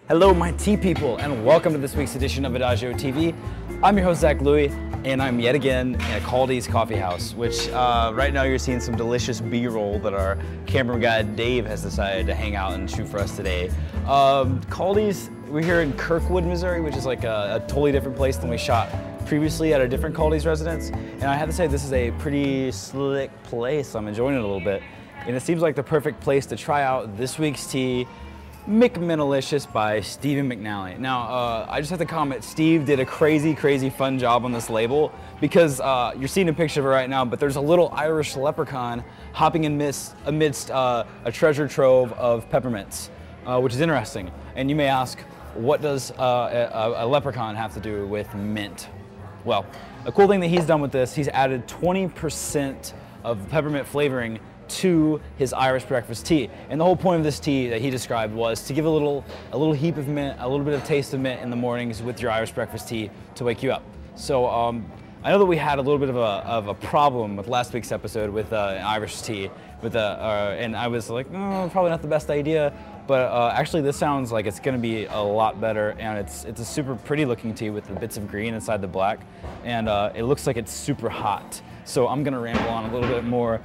Hello, my tea people, and welcome to this week's edition of Adagio TV. I'm your host, Zach Louie, and I'm yet again at Caldy's Coffee House, which right now you're seeing some delicious B-roll that our camera guy Dave has decided to hang out and shoot for us today. Caldy's, we're here in Kirkwood, Missouri, which is like a totally different place than we shot previously at a different Caldy's residence. And I have to say, this is a pretty slick place. I'm enjoying it a little bit. And it seems like the perfect place to try out this week's tea, McMinalicious by Stephen McNally. Now, I just have to comment, Steve did a crazy fun job on this label because you're seeing a picture of it right now, but there's a little Irish leprechaun hopping amidst a treasure trove of peppermints, which is interesting. And you may ask, what does a leprechaun have to do with mint? Well, a cool thing that he's done with this, he's added 20% of peppermint flavoring to his Irish breakfast tea. And the whole point of this tea that he described was to give a little heap of mint, a little bit of taste of mint in the mornings with your Irish breakfast tea to wake you up. So I know that we had a little bit of a problem with last week's episode with Irish tea, and I was like, probably not the best idea. But actually, this sounds like it's going to be a lot better, and it's a super pretty looking tea with the bits of green inside the black, and it looks like it's super hot. So I'm going to ramble on a little bit more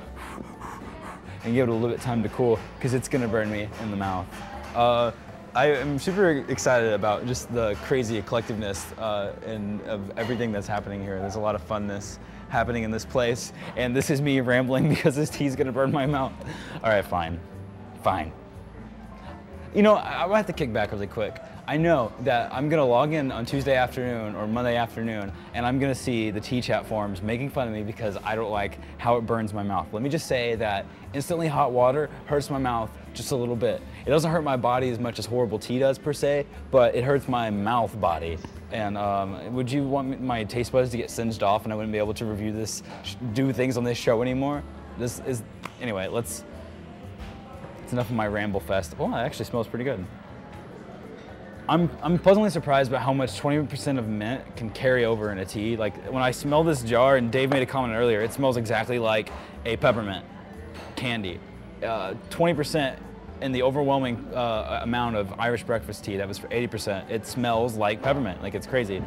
and give it a little bit of time to cool, because it's going to burn me in the mouth. I am super excited about just the crazy eclecticness of everything that's happening here. There's a lot of funness happening in this place, and this is me rambling because this tea's going to burn my mouth. All right, fine. You know, I have to kick back really quick. I know that I'm gonna log in on Tuesday afternoon or Monday afternoon, and I'm gonna see the tea chat forums making fun of me because I don't like how it burns my mouth. Let me just say that instantly hot water hurts my mouth just a little bit. It doesn't hurt my body as much as horrible tea does per se, but it hurts my mouth body. And would you want my taste buds to get singed off and I wouldn't be able to review this, do things on this show anymore? Anyway, it's enough of my ramble fest. Oh, it actually smells pretty good. I'm pleasantly surprised by how much 20% of mint can carry over in a tea. Like when I smell this jar, and Dave made a comment earlier, it smells exactly like a peppermint candy. 20% in the overwhelming amount of Irish breakfast tea, that was for 80%, it smells like peppermint, like it's crazy.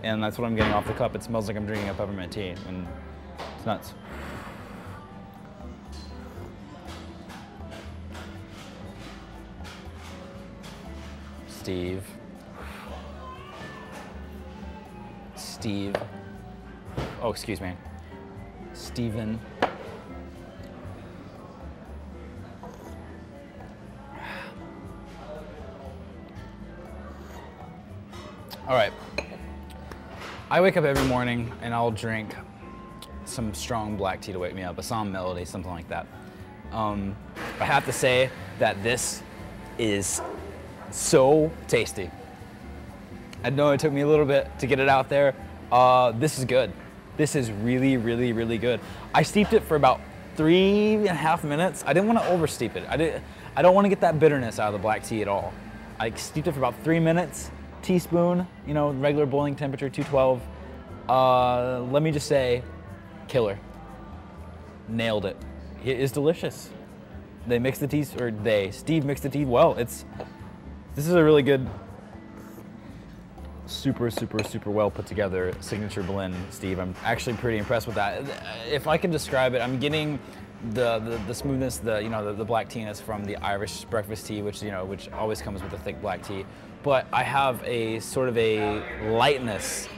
And that's what I'm getting off the cup. It smells like I'm drinking a peppermint tea, and it's nuts. Steve. Oh, excuse me. Steven. All right. I wake up every morning and I'll drink some strong black tea to wake me up, a psalm melody, something like that. I have to say that this is so tasty. I know it took me a little bit to get it out there. This is good. This is really good. I steeped it for about 3.5 minutes. I didn't want to oversteep it. I don't want to get that bitterness out of the black tea at all. I steeped it for about 3 minutes. Teaspoon, you know, regular boiling temperature, 212. Let me just say, killer. Nailed it. It is delicious. They mixed the tea, Steve mixed the tea well. This is a really good, super well put together signature blend, Steve. I'm actually pretty impressed with that. If I can describe it, I'm getting the smoothness, the black tea-ness from the Irish breakfast tea, which always comes with a thick black tea. But I have a sort of a lightness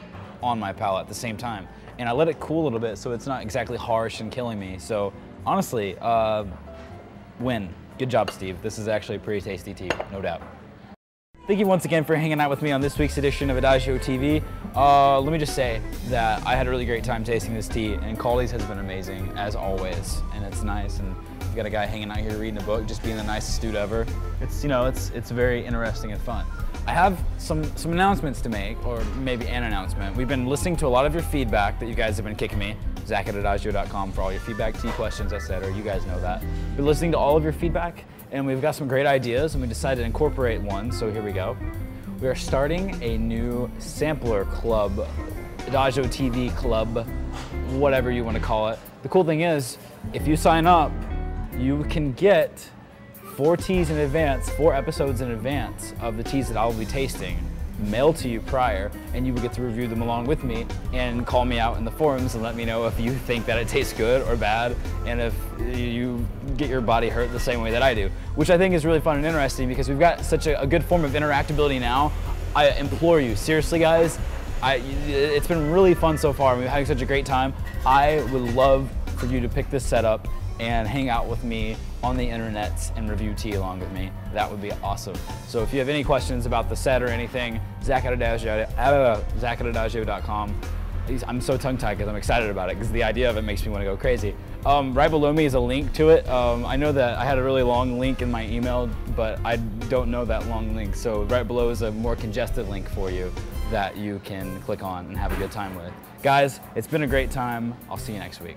on my palate at the same time, and I let it cool a little bit so it's not exactly harsh and killing me. So honestly, win. Good job, Steve. This is actually a pretty tasty tea, no doubt. Thank you once again for hanging out with me on this week's edition of Adagio TV. Let me just say that I had a really great time tasting this tea, and Caldy's has been amazing, as always, and it's nice, and you've got a guy hanging out here reading a book, just being the nicest dude ever. It's very interesting and fun. I have some announcements to make, or maybe an announcement. We've been listening to a lot of your feedback that you guys have been kicking me. Zach@adagio.com for all your feedback, tea questions, etc. You guys know that. Been listening to all of your feedback, and we've got some great ideas, and we decided to incorporate one, so here we go. We are starting a new sampler club, Adagio TV club, whatever you want to call it. The cool thing is, if you sign up, you can get 4 teas in advance, 4 episodes in advance of the teas that I will be tasting, mailed to you prior, and you will get to review them along with me and call me out in the forums and let me know if you think that it tastes good or bad, and if you get your body hurt the same way that I do, which I think is really fun and interesting because we've got such a good form of interactability now. I implore you, seriously guys, it's been really fun so far. We're having such a great time. I would love for you to pick this setup and hang out with me on the internets and review tea along with me. That would be awesome. So if you have any questions about the set or anything, Zach at Adagio.com. I'm so tongue-tied because I'm excited about it because the idea of it makes me want to go crazy. Right below me is a link to it. I know that I had a really long link in my email, but I don't know that long link. So right below is a more congested link for you that you can click on and have a good time with. Guys, it's been a great time. I'll see you next week.